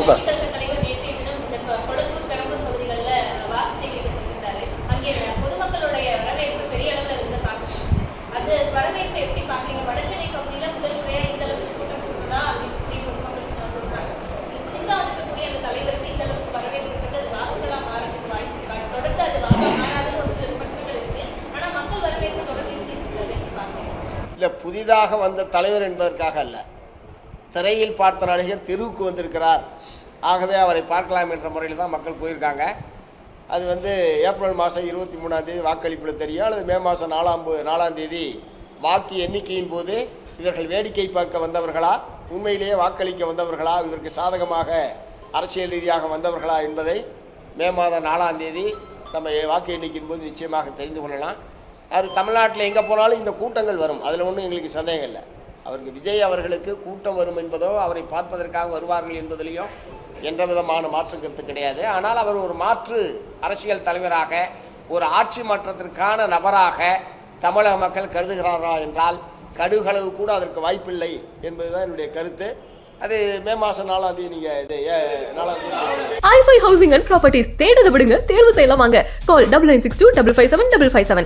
Super. இல்லை, புதிதாக வந்த தலைவர் என்பதற்காக அல்ல, திரையில் பார்த்த நடிகர் தெருவுக்கு வந்திருக்கிறார், ஆகவே அவரை பார்க்கலாம் என்ற முறையில் தான் மக்கள் போயிருக்காங்க. அது ஏப்ரல் மாதம் 23ஆம் வாக்களிப்பில் தெரியும், அல்லது மே மாதம் 4ஆம் வாக்கு எண்ணிக்கையின் போது இவர்கள் வேடிக்கை பார்க்க வந்தவர்களா, உண்மையிலேயே வாக்களிக்க வந்தவர்களா, இதற்கு சாதகமாக அரசியல் ரீதியாக வந்தவர்களா என்பதை மே மாதம் 4ஆம் நம்ம வாக்கு எண்ணிக்கையின் போது நிச்சயமாக தெரிந்து கொள்ளலாம். அவர் தமிழ்நாட்டில் எங்கே போனாலும் இந்த கூட்டங்கள் வரும், அதில் ஒன்றும் எங்களுக்கு சந்தேகம் இல்லை. அவருக்கு விஜய் அவர்களுக்கு கூட்டம் வரும் என்பதோ அவரை பார்ப்பதற்காக வருவார்கள் என்பதிலையும் எந்த விதமான மாற்று கருத்து கிடையாது. ஆனால் அவர் ஒரு மாற்று அரசியல் தலைவராக, ஒரு ஆட்சி மாற்றத்திற்கான நபராக தமிழக மக்கள் கருதுகிறாரா என்றால் கடுகளவு கூட அதற்கு வாய்ப்பில்லை என்பதுதான் என்னுடைய கருத்து. அது மே மாதம் 4ஆம் தேதி நீங்கள் 4ஆம் தேதி i5 ஹவுசிங் அண்ட் ப்ராப்பர்ட்டிஸ் தேடுத விடுங்க, தேர்வு செய்யலாம் வாங்க. கால் 9962557557.